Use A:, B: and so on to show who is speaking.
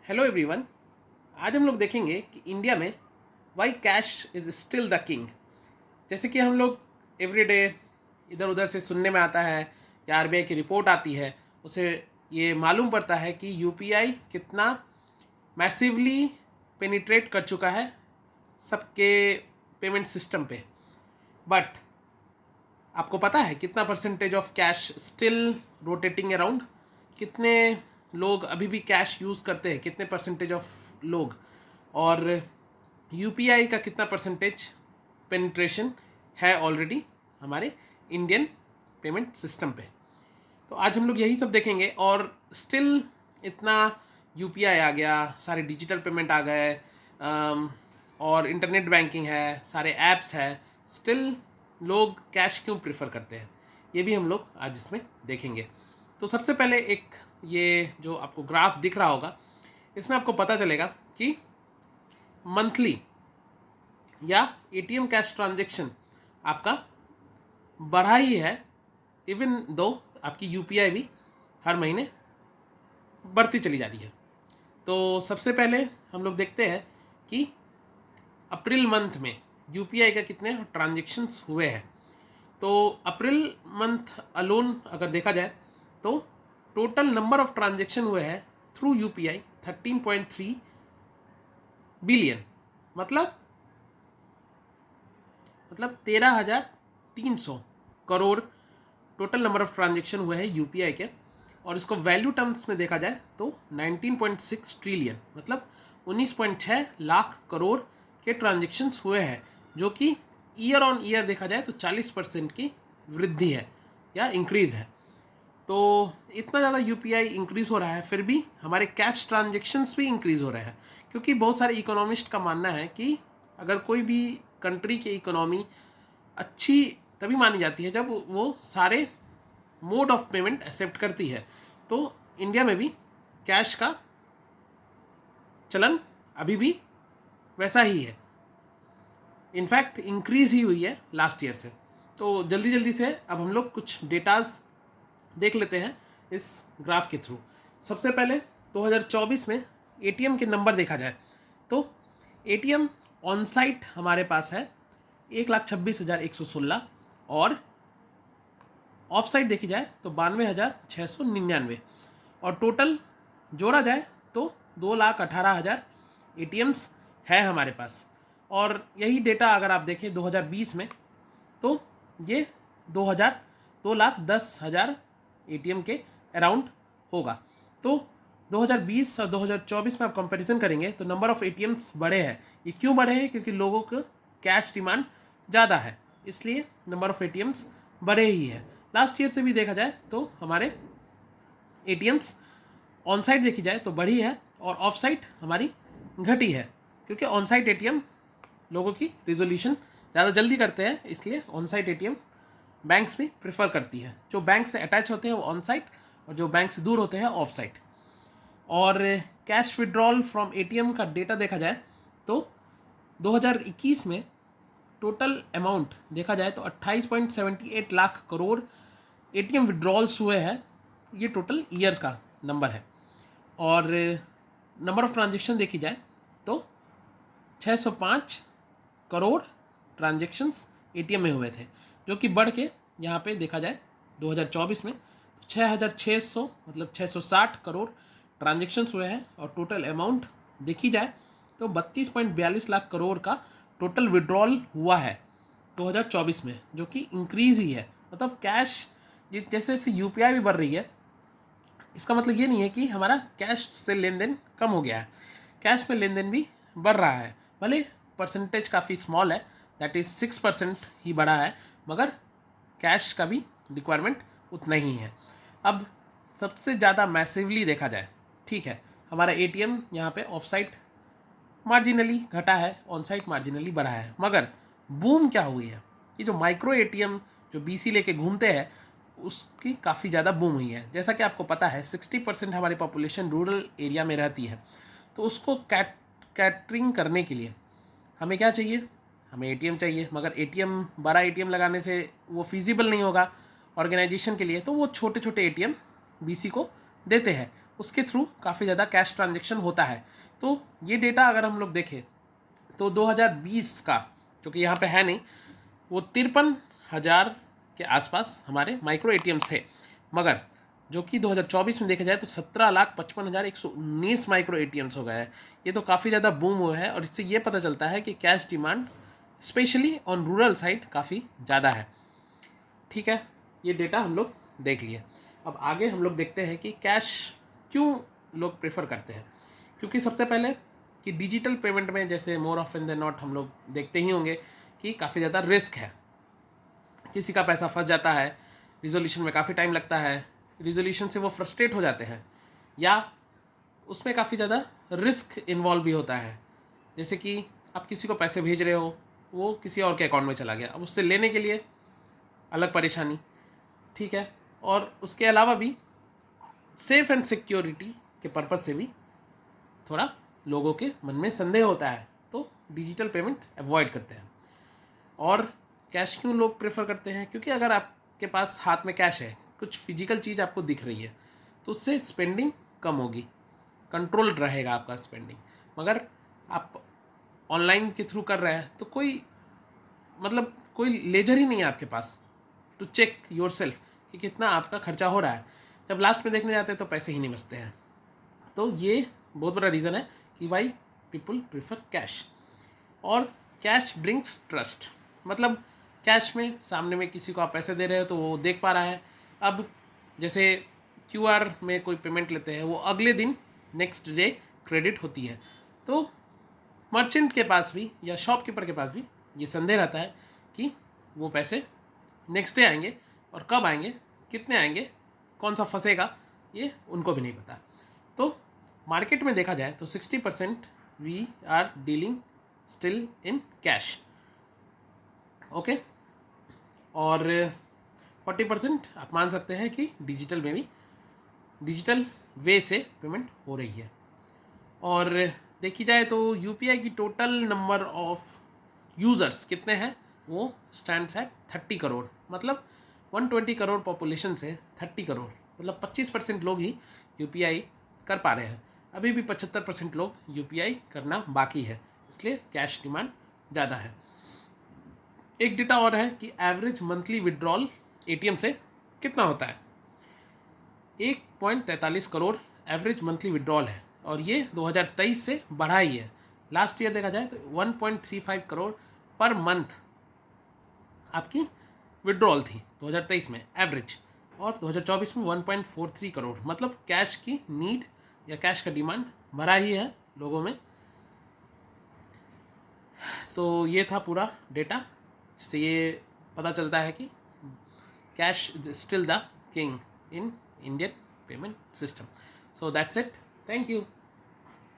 A: Hello everyone. आज हम लोग देखेंगे कि इंडिया में why cash is still the king. जैसे कि हम लोग एवरीडे इधर उधर से सुनने में आता है या आरबीआई की रिपोर्ट आती है, उसे ये मालूम पड़ता है कि यूपीआई कितना मैसिवली पेनिट्रेट कर चुका है सबके पेमेंट सिस्टम पे। बट आपको पता है कितना percentage of cash still rotating around? कितने लोग अभी भी कैश यूज़ करते हैं, कितने परसेंटेज ऑफ लोग? और यूपीआई का कितना परसेंटेज पेनिट्रेशन है ऑलरेडी हमारे इंडियन पेमेंट सिस्टम पे? तो आज हम लोग यही सब देखेंगे। और स्टिल इतना यूपीआई आ गया, सारे डिजिटल पेमेंट आ गए, और इंटरनेट बैंकिंग है, सारे ऐप्स है, स्टिल लोग कैश क्यों प्रेफर करते हैं, ये भी हम लोग आज इसमें देखेंगे। तो सबसे पहले एक ये जो आपको ग्राफ दिख रहा होगा, इसमें आपको पता चलेगा कि मंथली या एटीएम कैश ट्रांजैक्शन आपका बढ़ा ही है, इवन दो आपकी यूपीआई भी हर महीने बढ़ती चली जा रही है। तो सबसे पहले हम लोग देखते हैं कि अप्रैल मंथ में यूपीआई का कितने ट्रांजैक्शंस हुए हैं। तो अप्रैल मंथ अलोन अगर देखा जाए तो टोटल नंबर ऑफ ट्रांजैक्शन हुए हैं थ्रू यूपीआई 13.3 बिलियन, मतलब 13,300 crore total number of transaction हुए हैं यूपीआई के। और इसको वैल्यू टर्म्स में देखा जाए तो 19.6 ट्रिलियन, मतलब 19.6 लाख करोड़ के ट्रांजैक्शंस हुए हैं, जो कि ईयर ऑन ईयर देखा जाए तो 40% की वृद्धि है या इंक्रीज़ है। तो इतना ज़्यादा यूपीआई इंक्रीज़ हो रहा है, फिर भी हमारे कैश ट्रांजैक्शंस भी इंक्रीज़ हो रहे हैं, क्योंकि बहुत सारे इकोनॉमिस्ट का मानना है कि अगर कोई भी कंट्री की इकोनॉमी अच्छी तभी मानी जाती है जब वो सारे मोड ऑफ पेमेंट एक्सेप्ट करती है। तो इंडिया में भी कैश का चलन अभी भी वैसा ही है, इनफैक्ट इंक्रीज़ ही हुई है लास्ट ईयर से। तो जल्दी जल्दी से अब हम लोग कुछ डेटाज देख लेते हैं इस ग्राफ के थ्रू। सबसे पहले 2024 में एटीएम के नंबर देखा जाए तो एटीएम ऑन साइट हमारे पास है 1,26,116, और ऑफ साइट देखी जाए तो 92,699, और टोटल जोड़ा जाए तो 2,18,000 एटीएम्स है हमारे पास। और यही डेटा अगर आप देखें 2020 में तो ये 2,10,000 एटीएम के अराउंड होगा। तो 2020 और 2024 में आप कंपैरिजन करेंगे तो नंबर ऑफ़ एटीएम्स बढ़े हैं। ये क्यों बढ़े हैं? क्योंकि लोगों को कैश डिमांड ज़्यादा है, इसलिए नंबर ऑफ़ एटीएम्स बढ़े ही है। लास्ट ईयर से भी देखा जाए तो हमारे एटीएम्स ऑन साइट देखी जाए तो बढ़ी है, और ऑफ साइट हमारी घटी है, क्योंकि ऑन साइट एटीएम लोगों की रिजोल्यूशन ज़्यादा जल्दी करते हैं, इसलिए ऑन साइट एटीएम बैंक्स भी प्रेफर करती है। जो बैंक से अटैच होते हैं वो ऑन साइट, और जो बैंक से दूर होते हैं ऑफ साइट। और कैश विड्रॉल फ्रॉम एटीएम का डेटा देखा जाए तो 2021 में टोटल अमाउंट देखा जाए तो 28.78 लाख करोड़ एटीएम विड्रॉल्स हुए हैं। ये टोटल ईयर्स का नंबर है। और नंबर ऑफ़ ट्रांजेक्शन देखी जाए तो 605 करोड़ ट्रांजेक्शन्स एटीएम में हुए थे, जो कि बढ़ के यहाँ पे देखा जाए 2024 में तो 6,600 मतलब 660 करोड़ ट्रांजेक्शन्स हुए हैं। और टोटल अमाउंट देखी जाए तो 32.42 लाख करोड़ का टोटल विड्रॉल हुआ है 2024 में, जो कि इंक्रीज़ ही है। मतलब कैश जैसे जैसे यूपीआई भी बढ़ रही है, इसका मतलब ये नहीं है कि हमारा कैश से लेन देन कम हो गया है। कैश में लेन देन भी बढ़ रहा है, भले परसेंटेज काफ़ी स्मॉल है, दैट इज़ 6% ही बढ़ा है, मगर कैश का भी रिक्वायरमेंट उतना ही है। अब सबसे ज़्यादा मैसिवली देखा जाए, ठीक है, हमारा एटीएम यहाँ पे ऑफ साइट मार्जिनली घटा है, ऑन साइट मार्जिनली बढ़ा है, मगर बूम क्या हुई है? ये जो माइक्रो एटीएम जो बीसी लेके घूमते हैं, उसकी काफ़ी ज़्यादा बूम हुई है। जैसा कि आपको पता है 60% हमारी पॉपुलेशन रूरल एरिया में रहती है, तो उसको कैटरिंग करने के लिए हमें क्या चाहिए? हमें एटीएम चाहिए, मगर एटीएम बड़ा एटीएम लगाने से वो फिजिबल नहीं होगा ऑर्गेनाइजेशन के लिए, तो वो छोटे छोटे एटीएम बीसी को देते हैं। उसके थ्रू काफ़ी ज़्यादा कैश ट्रांजेक्शन होता है। तो ये डेटा अगर हम लोग देखें तो 2020 का, जो कि यहाँ पे है नहीं, वो 53,000 के आसपास हमारे माइक्रो एटीएम्स थे। मगर जो कि 2024 में देखा जाए तो 17,55,119 माइक्रो एटीएम्स हो गए हैं। ये तो काफ़ी ज़्यादा बूम हुआ है और इससे ये पता चलता है कि cash demand specially on rural side काफ़ी ज़्यादा है। ठीक है, ये डेटा हम लोग देख लिए। अब आगे हम लोग देखते हैं कि कैश क्यों लोग प्रेफर करते हैं। क्योंकि सबसे पहले कि डिजिटल पेमेंट में जैसे मोर ऑफन देन नॉट हम लोग देखते ही होंगे कि काफ़ी ज़्यादा रिस्क है। किसी का पैसा फंस जाता है, रिजोल्यूशन में काफ़ी टाइम लगता है, रिजोल्यूशन से वो फ्रस्ट्रेट हो जाते हैं, या उसमें काफ़ी ज़्यादा रिस्क इन्वॉल्व भी होता है। जैसे कि आप किसी को पैसे भेज रहे हो, वो किसी और के अकाउंट में चला गया, अब उससे लेने के लिए अलग परेशानी। ठीक है, और उसके अलावा भी सेफ एंड सिक्योरिटी के पर्पज़ से भी थोड़ा लोगों के मन में संदेह होता है, तो डिजिटल पेमेंट अवॉइड करते हैं। और कैश क्यों लोग प्रेफर करते हैं? क्योंकि अगर आपके पास हाथ में कैश है, कुछ फिजिकल चीज़ आपको दिख रही है, तो उससे स्पेंडिंग कम होगी, कंट्रोल रहेगा आपका स्पेंडिंग। मगर आप ऑनलाइन के थ्रू कर रहे हैं तो कोई कोई लेजर ही नहीं है आपके पास टू चेक योर सेल्फ कि कितना आपका खर्चा हो रहा है। जब लास्ट में देखने जाते हैं तो पैसे ही नहीं बचते हैं। तो ये बहुत बड़ा रीज़न है कि वाई पीपल प्रीफर कैश। और कैश ब्रिंग्स ट्रस्ट, मतलब कैश में सामने में किसी को आप पैसे दे रहे हो तो वो देख पा रहा है। अब जैसे QR में कोई पेमेंट लेते हैं, वो अगले दिन नेक्स्ट डे क्रेडिट होती है, तो मर्चेंट के पास भी या शॉपकीपर के पास भी ये संदेह रहता है कि वो पैसे नेक्स्ट डे आएंगे, और कब आएंगे, कितने आएंगे, कौन सा फंसेगा, ये उनको भी नहीं पता। तो मार्केट में देखा जाए तो 60% we are dealing still in cash, okay, और 40% आप मान सकते हैं कि डिजिटल में भी डिजिटल वे से पेमेंट हो रही है। और देखी जाए तो UPI की टोटल नंबर ऑफ यूज़र्स कितने हैं, वो स्टैंड्स एट 30 करोड़। मतलब 120 करोड़ पॉपुलेशन से 30 करोड़, मतलब 25% लोग ही UPI कर पा रहे हैं। अभी भी 75% लोग UPI करना बाकी है, इसलिए कैश डिमांड ज़्यादा है। एक डेटा और है कि एवरेज मंथली विड्रॉल ATM से कितना होता है। 1.43 करोड़ एवरेज मंथली विड्रॉल है, और ये 2023 से बढ़ा ही है। लास्ट ईयर देखा जाए तो 1.35 करोड़ पर मंथ आपकी विड्रॉल थी 2023 में एवरेज, और 2024 में 1.43 करोड़। मतलब कैश की नीड या कैश का डिमांड बढ़ा ही है लोगों में। तो ये था पूरा डेटा, जिससे ये पता चलता है कि cash is still the king in Indian payment system. So that's it. Thank you.